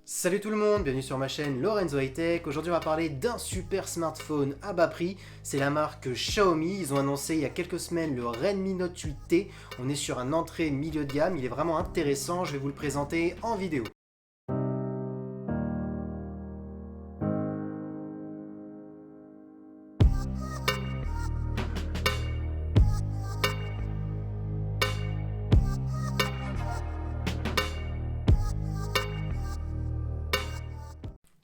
Salut tout le monde, bienvenue sur ma chaîne Lorenzo High Tech. Aujourd'hui on va parler d'un super smartphone à bas prix. C'est la marque Xiaomi. Ils ont annoncé il y a quelques semaines le Redmi Note 8T. On est sur un entrée milieu de gamme, il est vraiment intéressant, je vais vous le présenter en vidéo.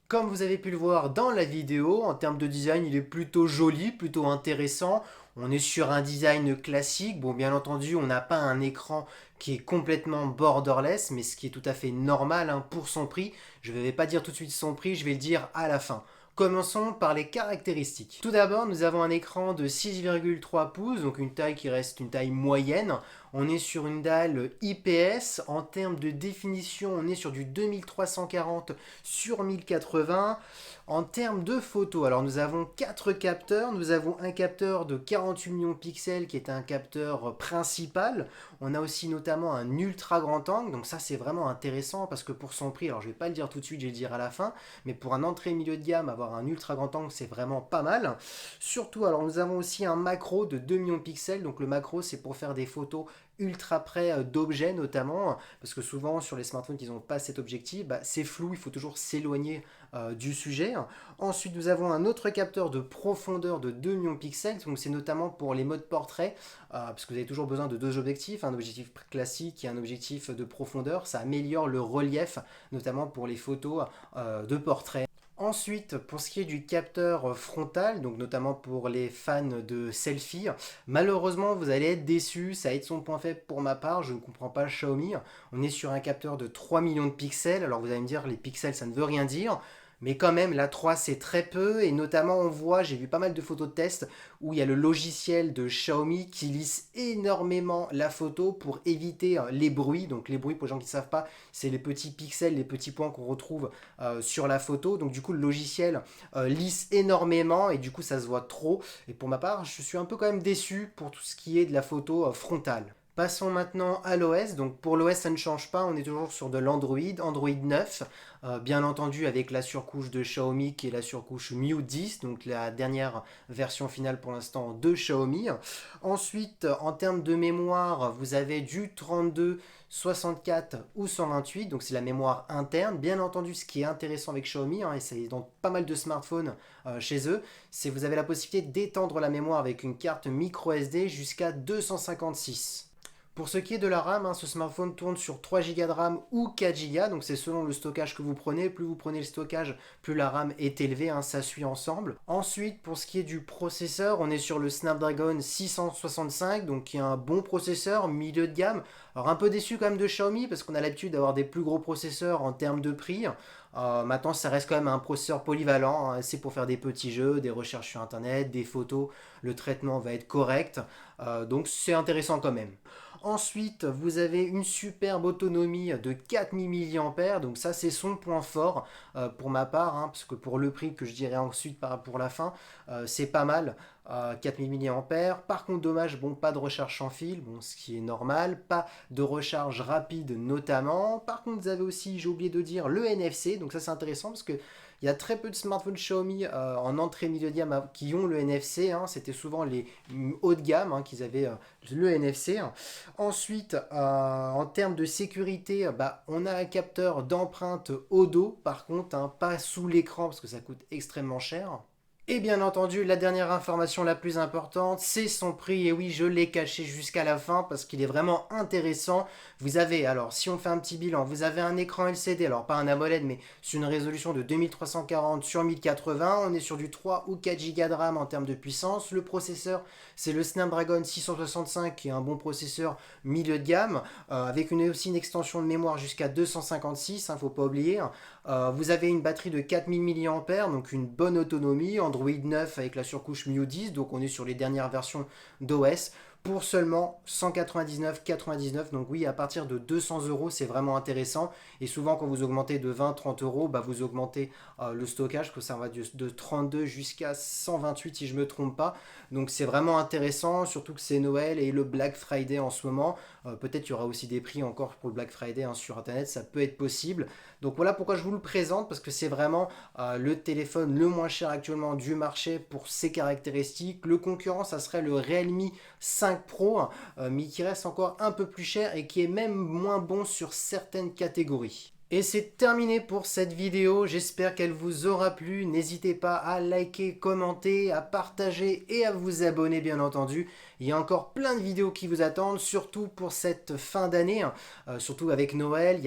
Comme vous avez pu le voir dans la vidéo, en termes de design, il est plutôt joli, plutôt intéressant. On est sur un design classique. Bon, bien entendu, on n'a pas un écran qui est complètement borderless, mais ce qui est tout à fait normal hein, pour son prix. Je ne vais pas dire tout de suite son prix, je vais le dire à la fin. Commençons par les caractéristiques. Tout d'abord, nous avons un écran de 6,3 pouces, donc une taille qui reste une taille moyenne. On est sur une dalle IPS. En termes de définition, on est sur du 2340 sur 1080. En termes de photos, alors nous avons 4 capteurs. Nous avons un capteur de 48 millions de pixels qui est un capteur principal. On a aussi notamment un ultra grand angle. Donc ça c'est vraiment intéressant parce que pour son prix, alors je vais pas le dire tout de suite, je vais le dire à la fin, mais pour un entrée milieu de gamme, avoir un ultra grand angle c'est vraiment pas mal. Surtout, alors nous avons aussi un macro de 2 millions de pixels. Donc le macro c'est pour faire des photos ultra près d'objets notamment, parce que souvent sur les smartphones qui n'ont pas cet objectif, c'est flou, il faut toujours s'éloigner du sujet. Ensuite nous avons un autre capteur de profondeur de 2 millions de pixels, donc c'est notamment pour les modes portrait, parce que vous avez toujours besoin de deux objectifs, un objectif classique et un objectif de profondeur, ça améliore le relief, notamment pour les photos de portrait. Ensuite, pour ce qui est du capteur frontal, donc notamment pour les fans de selfie, malheureusement vous allez être déçus, ça va être son point faible pour ma part, je ne comprends pas Xiaomi. On est sur un capteur de 3 millions de pixels, alors vous allez me dire les pixels ça ne veut rien dire, mais quand même la 3 c'est très peu, et notamment on voit, j'ai vu pas mal de photos de test où il y a le logiciel de Xiaomi qui lisse énormément la photo pour éviter les bruits. Donc les bruits, pour les gens qui ne savent pas, c'est les petits pixels, les petits points qu'on retrouve sur la photo. Donc du coup le logiciel lisse énormément et du coup ça se voit trop. Et pour ma part, je suis un peu quand même déçu pour tout ce qui est de la photo frontale. Passons maintenant à l'OS. Donc pour l'OS, ça ne change pas, on est toujours sur de l'Android, Android 9, bien entendu avec la surcouche de Xiaomi qui est la surcouche MIUI 10, donc la dernière version finale pour l'instant de Xiaomi. Ensuite, en termes de mémoire, vous avez du 32, 64 ou 128, donc c'est la mémoire interne. Bien entendu, ce qui est intéressant avec Xiaomi, et c'est dans pas mal de smartphones chez eux, c'est que vous avez la possibilité d'étendre la mémoire avec une carte micro SD jusqu'à 256. Pour ce qui est de la RAM, ce smartphone tourne sur 3 Go de RAM ou 4 Go, donc c'est selon le stockage que vous prenez. Plus vous prenez le stockage, plus la RAM est élevée, ça suit ensemble. Ensuite, pour ce qui est du processeur, on est sur le Snapdragon 665, donc qui est un bon processeur, milieu de gamme. Alors un peu déçu quand même de Xiaomi, parce qu'on a l'habitude d'avoir des plus gros processeurs en termes de prix. Maintenant, ça reste quand même un processeur polyvalent, c'est pour faire des petits jeux, des recherches sur Internet, des photos, le traitement va être correct, donc c'est intéressant quand même. Ensuite, vous avez une superbe autonomie de 4000 mAh, donc ça c'est son point fort pour ma part, parce que pour le prix que je dirais ensuite pour la fin, c'est pas mal. 4000 mAh. Par contre, dommage, bon, pas de recharge sans fil, bon, ce qui est normal, pas de recharge rapide notamment. Par contre, vous avez aussi, j'ai oublié de dire, le NFC, donc ça c'est intéressant parce que il y a très peu de smartphones Xiaomi en entrée milieu de gamme qui ont le NFC. C'était souvent les hauts de gamme qui avaient le NFC. Ensuite, en termes de sécurité, on a un capteur d'empreinte au dos, par contre, pas sous l'écran parce que ça coûte extrêmement cher. Et bien entendu, la dernière information la plus importante, c'est son prix. Et oui, je l'ai caché jusqu'à la fin parce qu'il est vraiment intéressant. Vous avez, alors si on fait un petit bilan, vous avez un écran LCD, alors pas un AMOLED, mais sur une résolution de 2340 sur 1080. On est sur du 3 ou 4 Go de RAM en termes de puissance. Le processeur, c'est le Snapdragon 665 qui est un bon processeur milieu de gamme, avec aussi une extension de mémoire jusqu'à 256, faut pas oublier. Vous avez une batterie de 4000 mAh, donc une bonne autonomie. Android 9 avec la surcouche MIUI 10, donc on est sur les dernières versions d'OS. pour seulement 199,99 €. Donc oui, à partir de 200 €, c'est vraiment intéressant. Et souvent, quand vous augmentez de 20-30 €, bah, vous augmentez le stockage, que ça va de 32 jusqu'à 128 si je ne me trompe pas. Donc c'est vraiment intéressant, surtout que c'est Noël et le Black Friday en ce moment. Peut-être qu'il y aura aussi des prix encore pour le Black Friday sur Internet, ça peut être possible. Donc voilà pourquoi je vous le présente, parce que c'est vraiment le téléphone le moins cher actuellement du marché pour ses caractéristiques. Le concurrent, ça serait le Realme 5 Pro, mais qui reste encore un peu plus cher et qui est même moins bon sur certaines catégories. Et c'est terminé pour cette vidéo, j'espère qu'elle vous aura plu. N'hésitez pas à liker, commenter, à partager et à vous abonner bien entendu. Il y a encore plein de vidéos qui vous attendent, surtout pour cette fin d'année, surtout avec Noël.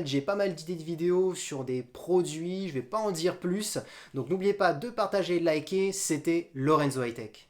J'ai pas mal d'idées de vidéos sur des produits, je vais pas en dire plus. Donc n'oubliez pas de partager et de liker, c'était Lorenzo High Tech.